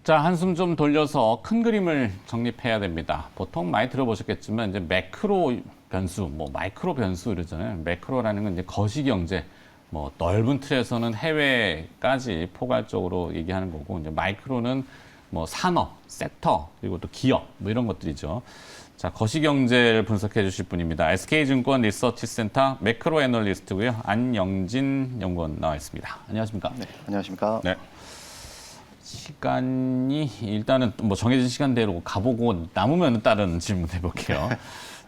자, 한숨 좀 돌려서 큰 그림을 정립해야 됩니다. 보통 많이 들어보셨겠지만 이제 매크로 변수, 뭐 마이크로 변수 이러잖아요. 매크로라는 건 이제 거시경제, 뭐 넓은 틀에서는 해외까지 포괄적으로 얘기하는 거고, 이제 마이크로는 뭐 산업, 섹터, 그리고 또 기업, 뭐 이런 것들이죠. 자, 거시경제를 분석해 주실 분입니다. SK증권 리서치센터 매크로 애널리스트고요. 안영진 연구원 나와 있습니다. 안녕하십니까? 네, 안녕하십니까? 네. 시간이 일단은 뭐 정해진 시간대로 가보고 남으면 다른 질문 해볼게요.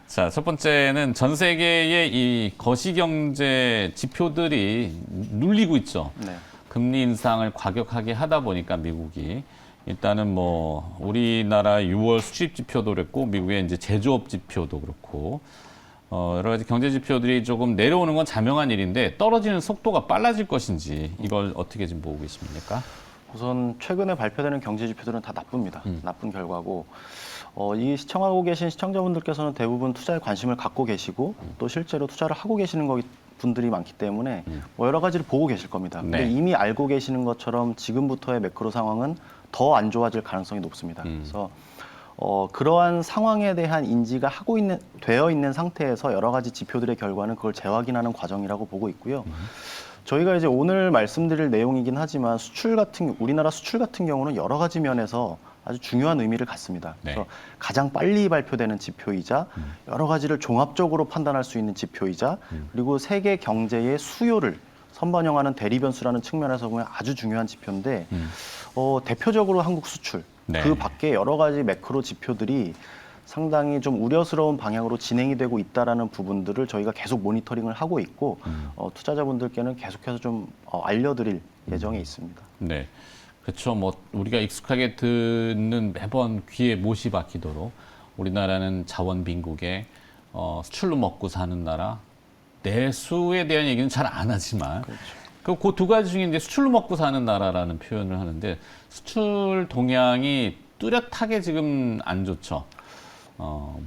자, 첫 번째는 전 세계의 이 거시경제 지표들이 눌리고 있죠. 네. 금리 인상을 과격하게 하다 보니까 미국이 일단은 뭐 우리나라 6월 수입 지표도 그랬고 미국의 이제 제조업 지표도 그렇고 여러 가지 경제 지표들이 조금 내려오는 건 자명한 일인데 떨어지는 속도가 빨라질 것인지 이걸 어떻게 지금 보고 계십니까? 우선 최근에 발표되는 경제 지표들은 다 나쁩니다. 나쁜 결과고 이 시청하고 계신 시청자분들께서는 대부분 투자에 관심을 갖고 계시고 또 실제로 투자를 하고 계시는 분들이 많기 때문에 뭐 여러 가지를 보고 계실 겁니다. 근데 네. 이미 이미 알고 계시는 것처럼 지금부터의 매크로 상황은 더 안 좋아질 가능성이 높습니다. 그래서 그러한 상황에 대한 인지가 되어 있는 상태에서 여러 가지 지표들의 결과는 그걸 재확인하는 과정이라고 보고 있고요. 저희가 이제 오늘 말씀드릴 내용이긴 하지만 우리나라 수출 같은 경우는 여러 가지 면에서 아주 중요한 의미를 갖습니다. 네. 그래서 가장 빨리 발표되는 지표이자 여러 가지를 종합적으로 판단할 수 있는 지표이자 그리고 세계 경제의 수요를 선반영하는 대리변수라는 측면에서 보면 아주 중요한 지표인데 대표적으로 한국 수출, 네. 그 밖에 여러 가지 매크로 지표들이 상당히 좀 우려스러운 방향으로 진행이 되고 있다라는 부분들을 저희가 계속 모니터링을 하고 있고 투자자분들께는 계속해서 좀 알려드릴 예정에 있습니다. 네, 그렇죠. 뭐 우리가 익숙하게 듣는 매번 귀에 못이 박히도록 우리나라는 자원 빈국에 수출로 먹고 사는 나라, 내수에 대한 얘기는 잘 안 하지만 그 두 가지 중에 이제 수출로 먹고 사는 나라라는 표현을 하는데 수출 동향이 뚜렷하게 지금 안 좋죠.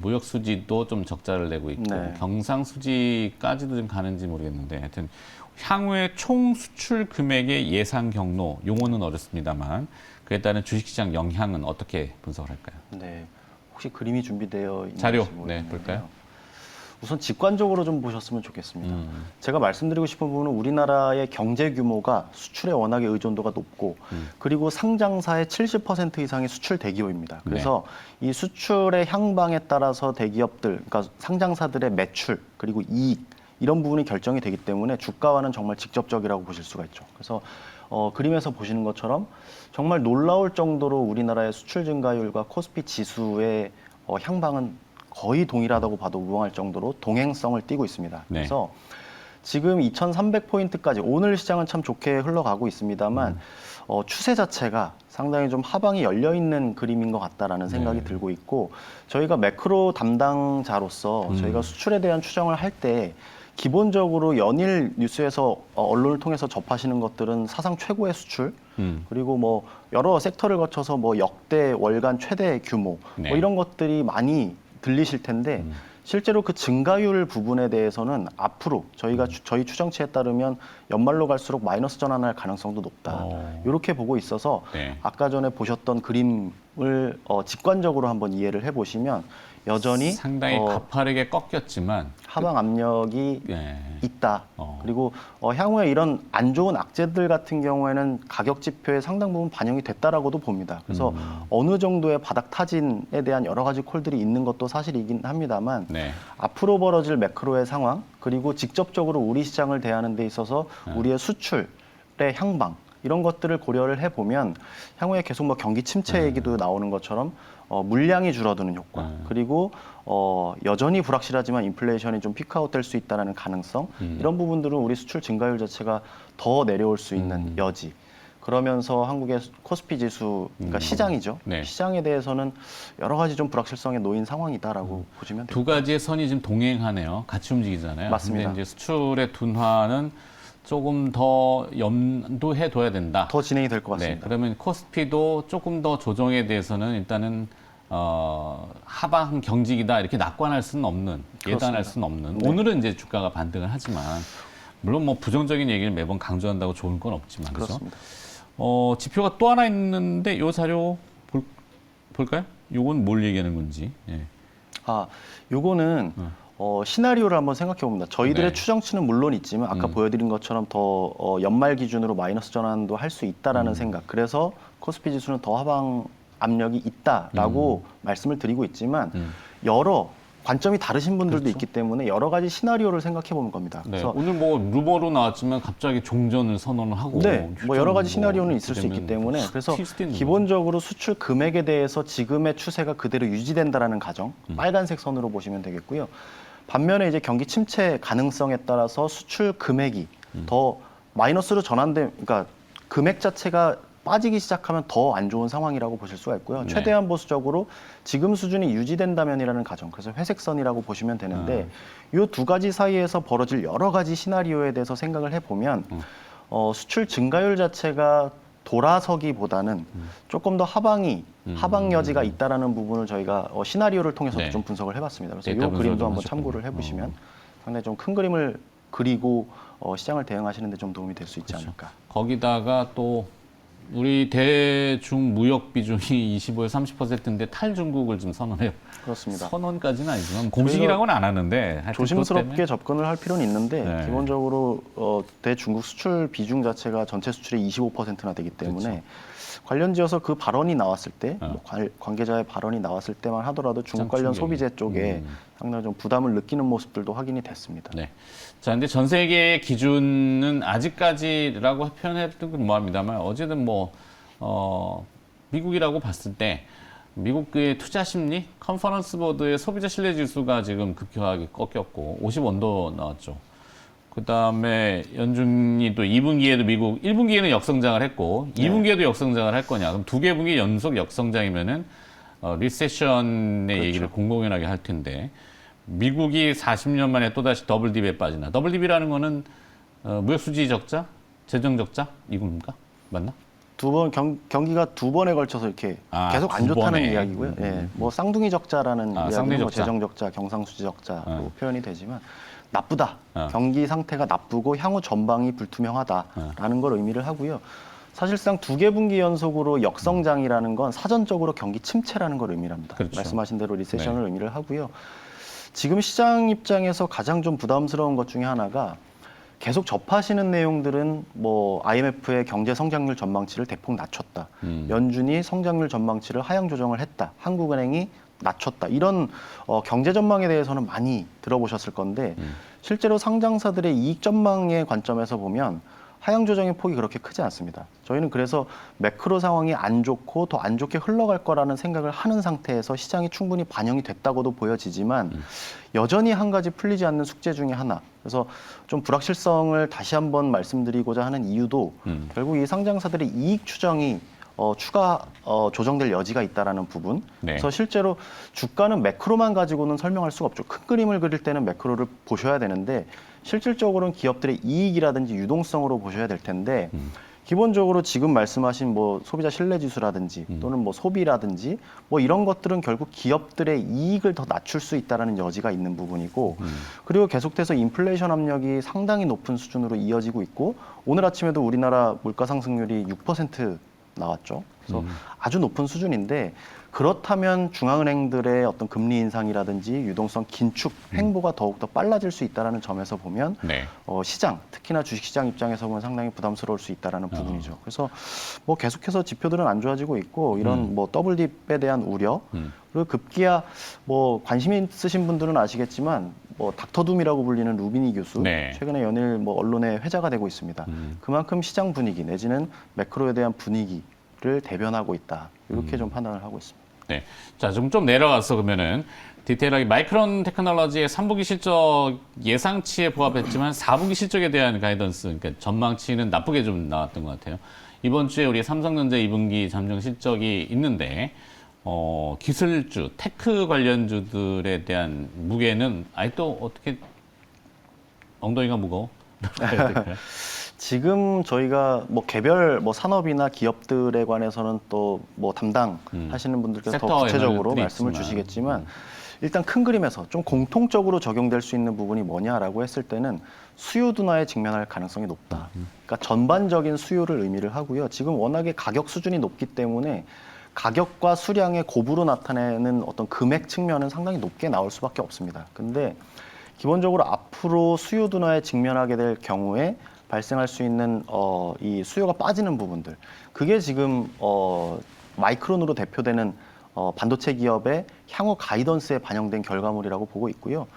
무역 수지도 좀 적자를 내고 있고 네. 경상 수지까지도 좀 가는지 모르겠는데 하여튼 향후의 총 수출 금액의 예상 경로 용어는 어렵습니다만 그에 따른 주식시장 영향은 어떻게 분석을 할까요? 네, 혹시 그림이 준비되어 있는지 자료 모르겠는데요. 네 볼까요? 우선 직관적으로 좀 보셨으면 좋겠습니다. 제가 말씀드리고 싶은 부분은 우리나라의 경제 규모가 수출에 워낙에 의존도가 높고 그리고 상장사의 70% 이상이 수출 대기업입니다. 그래서 이 수출의 향방에 따라서 대기업들, 그러니까 상장사들의 매출 그리고 이익 이런 부분이 결정이 되기 때문에 주가와는 정말 직접적이라고 보실 수가 있죠. 그래서 그림에서 보시는 것처럼 정말 놀라울 정도로 우리나라의 수출 증가율과 코스피 지수의 향방은 거의 동일하다고 봐도 무방할 정도로 동행성을 띠고 있습니다. 네. 그래서 지금 2,300포인트까지 오늘 시장은 참 좋게 흘러가고 있습니다만 추세 자체가 상당히 좀 하방이 열려있는 그림인 것 같다라는 생각이 들고 있고 저희가 매크로 담당자로서 저희가 수출에 대한 추정을 할 때 기본적으로 연일 뉴스에서 언론을 통해서 접하시는 것들은 사상 최고의 수출 그리고 뭐 여러 섹터를 거쳐서 뭐 역대 월간 최대 규모 네. 뭐 이런 것들이 많이 들리실 텐데 실제로 그 증가율 부분에 대해서는 앞으로 저희 추정치에 따르면 연말로 갈수록 마이너스 전환할 가능성도 높다. 이렇게 보고 있어서 네. 아까 전에 보셨던 그림을 직관적으로 한번 이해를 해보시면 여전히 상당히 가파르게 꺾였지만 하방 압력이 네. 있다. 그리고 향후에 이런 안 좋은 악재들 같은 경우에는 가격 지표에 상당 부분 반영이 됐다라고도 봅니다. 그래서 어느 정도의 바닥 타진에 대한 여러 가지 콜들이 있는 것도 사실이긴 합니다만 네. 앞으로 벌어질 매크로의 상황 그리고 직접적으로 우리 시장을 대하는 데 있어서 우리의 수출의 향방 이런 것들을 고려를 해보면 향후에 계속 뭐 경기 침체 얘기도 나오는 것처럼 물량이 줄어드는 효과 그리고 여전히 불확실하지만 인플레이션이 좀 피크아웃 될 수 있다는 가능성 이런 부분들은 우리 수출 증가율 자체가 더 내려올 수 있는 여지 그러면서 한국의 코스피 지수 그러니까 시장이죠. 네. 시장에 대해서는 여러 가지 좀 불확실성에 놓인 상황이다라고 보시면 됩니다. 두 가지의 선이 지금 동행하네요. 같이 움직이잖아요. 맞습니다. 근데 이제 수출의 둔화는 조금 더 염두해 둬야 된다. 더 진행이 될 것 같습니다. 네, 그러면 코스피도 조금 더 조정에 대해서는 일단은 하방 경직이다 이렇게 낙관할 수는 없는, 예단할 수는 없는. 네. 오늘은 이제 주가가 반등을 하지만 물론 뭐 부정적인 얘기를 매번 강조한다고 좋은 건 없지만 그렇죠. 그렇습니다. 지표가 또 하나 있는데 요 자료 볼까요? 요건 뭘 얘기하는 건지. 예. 요거는 시나리오를 한번 생각해 봅니다. 저희들의 네. 추정치는 물론 있지만 아까 보여드린 것처럼 더 연말 기준으로 마이너스 전환도 할 수 있다라는 생각. 그래서 코스피 지수는 더 하방 압력이 있다라고 말씀을 드리고 있지만 여러 관점이 다르신 분들도 그렇죠. 있기 때문에 여러 가지 시나리오를 생각해 보는 겁니다. 네. 그래서 오늘 뭐 루머로 나왔지만 갑자기 종전을 선언을 하고 네, 뭐 여러 가지 시나리오는 뭐 있을 수 있기 되면 때문에 그래서 튈 수도 있는 기본적으로 수출 금액에 대해서 지금의 추세가 그대로 유지된다라는 가정, 빨간색 선으로 보시면 되겠고요. 반면에 이제 경기 침체 가능성에 따라서 수출 금액이 더 마이너스로 그러니까 금액 자체가 빠지기 시작하면 더 안 좋은 상황이라고 보실 수가 있고요. 네. 최대한 보수적으로 지금 수준이 유지된다면이라는 가정, 그래서 회색선이라고 보시면 되는데 이 두 가지 사이에서 벌어질 여러 가지 시나리오에 대해서 생각을 해보면 수출 증가율 자체가 돌아서기보다는 조금 더 하방 여지가 있다라는 부분을 저희가 시나리오를 통해서도 네. 좀 분석을 해봤습니다. 그래서 데이터 이 분석을 그림도 좀 한번 하셨군요. 참고를 해보시면 상당히 좀 큰 그림을 그리고 시장을 대응하시는 데 좀 도움이 될 수 있지 않을까. 거기다가 또 우리 대중 무역 비중이 25에서 30%인데 탈중국을 좀 선언해요. 그렇습니다. 선언까지는 아니지만 공식이라고는 안 하는데 하여튼 그것 조심스럽게 때문에 접근을 할 필요는 있는데 네. 기본적으로 대중국 수출 비중 자체가 전체 수출의 25%나 되기 때문에 그렇죠. 관련지어서 그 발언이 나왔을 때 뭐 관계자의 발언이 나왔을 때만 하더라도 중국 관련 충격이. 소비재 쪽에 상당히 좀 부담을 느끼는 모습들도 확인이 됐습니다. 네. 자, 근데 전 세계의 기준은 아직까지라고 표현해도 뭐합니다만 어쨌든 미국이라고 봤을 때 미국의 투자 심리 컨퍼런스 보드의 소비자 신뢰 지수가 지금 급격하게 꺾였고 50원도 나왔죠. 그다음에 연준이 또 2분기에도 미국 1분기에는 역성장을 했고 2분기에도 역성장을 할 거냐? 그럼 두 개 분기 연속 역성장이면은 리세션의 그렇죠. 얘기를 공공연하게 할 텐데 미국이 40년 만에 또다시 더블 딥에 빠지나? 더블 딥이라는 거는 무역 수지 적자, 재정 적자 이겁니까? 맞나? 경기가 두 번에 걸쳐서 이렇게 계속 안 두 좋다는 번에. 이야기고요. 예, 뭐 쌍둥이 적자라는 쌍둥이 이야기는 뭐 적자. 재정 적자, 경상수지 적자로 표현이 되지만 나쁘다. 경기 상태가 나쁘고 향후 전방이 불투명하다라는 걸 의미를 하고요. 사실상 두 개 분기 연속으로 역성장이라는 건 사전적으로 경기 침체라는 걸 의미합니다. 그렇죠. 말씀하신 대로 리세션을 의미를 하고요. 지금 시장 입장에서 가장 좀 부담스러운 것 중에 하나가 계속 접하시는 내용들은 뭐 IMF의 경제 성장률 전망치를 대폭 낮췄다. 연준이 성장률 전망치를 하향 조정을 했다. 한국은행이 낮췄다. 이런 경제 전망에 대해서는 많이 들어보셨을 건데 실제로 상장사들의 이익 전망의 관점에서 보면 하향 조정의 폭이 그렇게 크지 않습니다. 저희는 그래서 매크로 상황이 안 좋고 더 안 좋게 흘러갈 거라는 생각을 하는 상태에서 시장이 충분히 반영이 됐다고도 보여지지만 여전히 한 가지 풀리지 않는 숙제 중에 하나. 그래서 좀 불확실성을 다시 한번 말씀드리고자 하는 이유도 결국 이 상장사들의 이익 추정이 추가 조정될 여지가 있다라는 부분. 네. 그래서 실제로 주가는 매크로만 가지고는 설명할 수가 없죠. 큰 그림을 그릴 때는 매크로를 보셔야 되는데 실질적으로는 기업들의 이익이라든지 유동성으로 보셔야 될 텐데 기본적으로 지금 말씀하신 뭐 소비자 신뢰 지수라든지 또는 뭐 소비라든지 뭐 이런 것들은 결국 기업들의 이익을 더 낮출 수 있다라는 여지가 있는 부분이고 그리고 계속해서 인플레이션 압력이 상당히 높은 수준으로 이어지고 있고 오늘 아침에도 우리나라 물가 상승률이 6% 나왔죠. 그래서 아주 높은 수준인데 그렇다면 중앙은행들의 어떤 금리 인상이라든지 유동성 긴축 행보가 더욱더 빨라질 수 있다는 점에서 보면 네. 시장, 특히나 주식시장 입장에서 보면 상당히 부담스러울 수 있다는 부분이죠. 그래서 뭐 계속해서 지표들은 안 좋아지고 있고 이런 뭐 더블딥에 대한 우려 그리고 급기야 뭐 관심 있으신 분들은 아시겠지만 뭐 닥터둠이라고 불리는 루비니 교수 네. 최근에 연일 뭐 언론에 회자가 되고 있습니다. 그만큼 시장 분위기 내지는 매크로에 대한 분위기를 대변하고 있다. 이렇게 좀 판단을 하고 있습니다. 네. 자, 좀 내려가서 그러면은 디테일하게 마이크론 테크놀로지의 3분기 실적 예상치에 부합했지만 4분기 실적에 대한 가이던스, 그러니까 전망치는 나쁘게 좀 나왔던 것 같아요. 이번 주에 우리 삼성전자 2분기 잠정 실적이 있는데 기술주, 테크 관련주들에 대한 무게는 아직도 어떻게 엉덩이가 무거워? 지금 저희가 뭐 개별 뭐 산업이나 기업들에 관해서는 또 뭐 담당하시는 분들께서 더 구체적으로 말씀을 주시겠지만 일단 큰 그림에서 좀 공통적으로 적용될 수 있는 부분이 뭐냐라고 했을 때는 수요 둔화에 직면할 가능성이 높다. 그러니까 전반적인 수요를 의미를 하고요. 지금 워낙에 가격 수준이 높기 때문에 가격과 수량의 곱으로 나타내는 어떤 금액 측면은 상당히 높게 나올 수밖에 없습니다. 근데 기본적으로 앞으로 수요 둔화에 직면하게 될 경우에 발생할 수 있는 이 수요가 빠지는 부분들, 그게 지금 마이크론으로 대표되는 반도체 기업의 향후 가이던스에 반영된 결과물이라고 보고 있고요.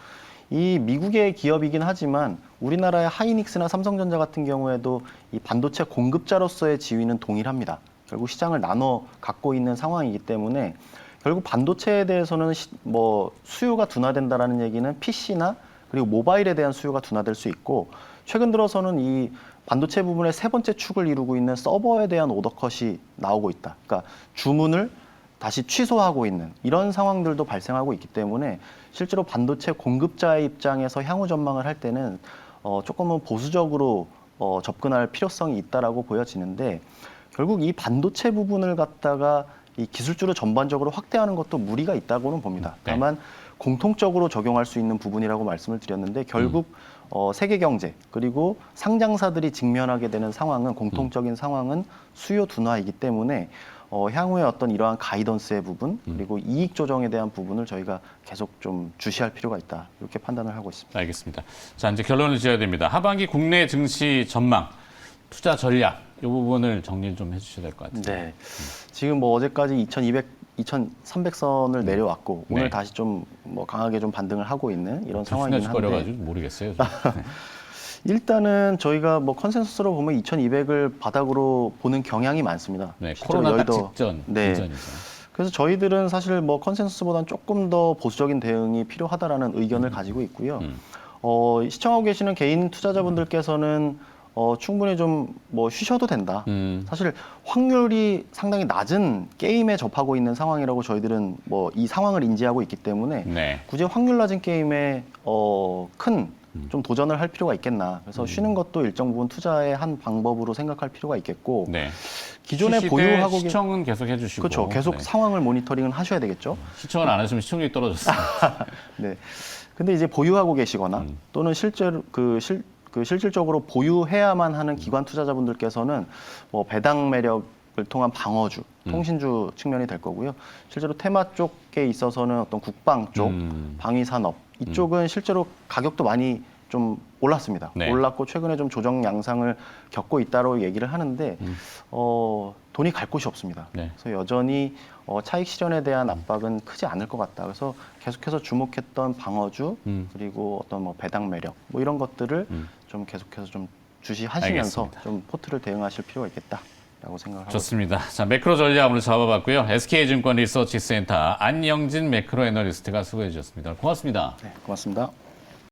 이 미국의 기업이긴 하지만 우리나라의 하이닉스나 삼성전자 같은 경우에도 이 반도체 공급자로서의 지위는 동일합니다. 결국 시장을 나눠 갖고 있는 상황이기 때문에 결국 반도체에 대해서는 뭐 수요가 둔화된다라는 얘기는 PC나 그리고 모바일에 대한 수요가 둔화될 수 있고, 최근 들어서는 이 반도체 부분의 세 번째 축을 이루고 있는 서버에 대한 오더컷이 나오고 있다. 그러니까 주문을 다시 취소하고 있는 이런 상황들도 발생하고 있기 때문에 실제로 반도체 공급자의 입장에서 향후 전망을 할 때는 조금은 보수적으로 접근할 필요성이 있다라고 보여지는데, 결국 이 반도체 부분을 갖다가 이 기술주로 전반적으로 확대하는 것도 무리가 있다고는 봅니다. 네. 다만 공통적으로 적용할 수 있는 부분이라고 말씀을 드렸는데, 결국 세계 경제 그리고 상장사들이 직면하게 되는 상황은, 공통적인 상황은 수요 둔화이기 때문에 향후에 어떤 이러한 가이던스의 부분 그리고 이익 조정에 대한 부분을 저희가 계속 좀 주시할 필요가 있다, 이렇게 판단을 하고 있습니다. 알겠습니다. 자, 이제 결론을 지어야 됩니다. 하반기 국내 증시 전망, 투자 전략 이 부분을 정리 좀 해주셔야 될 것 같아요. 네. 지금 뭐 어제까지 2,300선을 내려왔고 네. 오늘 다시 좀 뭐 강하게 좀 반등을 하고 있는 이런 상황이긴 한데, 거려가지고 모르겠어요. 좀. 일단은 저희가 뭐 컨센서스로 보면 2,200을 바닥으로 보는 경향이 많습니다. 네, 실제로 코로나 딱 여의도- 직전, 네. 직전이죠. 그래서 저희들은 사실 뭐 컨센서스보다는 조금 더 보수적인 대응이 필요하다라는 의견을 가지고 있고요. 시청하고 계시는 개인 투자자분들께서는 충분히 좀 뭐 쉬셔도 된다. 사실 확률이 상당히 낮은 게임에 접하고 있는 상황이라고 저희들은 뭐 이 상황을 인지하고 있기 때문에 네. 굳이 확률 낮은 게임에 큰 좀 도전을 할 필요가 있겠나. 그래서 쉬는 것도 일정 부분 투자의 한 방법으로 생각할 필요가 있겠고, 네. 기존에 시시대 보유하고 계신, 시청은 계속 해주시고. 그렇죠. 계속 네. 상황을 모니터링은 하셔야 되겠죠. 시청을 안 하시면 시청률이 떨어졌습니다. 네. 근데 이제 보유하고 계시거나 또는 실제로 실질적으로 보유해야만 하는 기관 투자자분들께서는 뭐 배당 매력을 통한 방어주, 통신주 측면이 될 거고요. 실제로 테마 쪽에 있어서는 어떤 국방 쪽, 방위 산업 이쪽은 실제로 가격도 많이 좀 올랐습니다. 네. 올랐고 최근에 좀 조정 양상을 겪고 있다고 얘기를 하는데 돈이 갈 곳이 없습니다. 네. 그래서 여전히 차익 실현에 대한 압박은 크지 않을 것 같다. 그래서 계속해서 주목했던 방어주 그리고 어떤 뭐 배당 매력 뭐 이런 것들을 좀 계속해서 좀 주시하시면서 알겠습니다. 좀 포트를 대응하실 필요가 있겠다라고 생각하고 좋습니다. 자, 매크로 전략 오늘 잡아봤고요. SK증권 리서치센터 안영진 매크로 애널리스트가 수고해 주셨습니다. 고맙습니다. 네, 고맙습니다.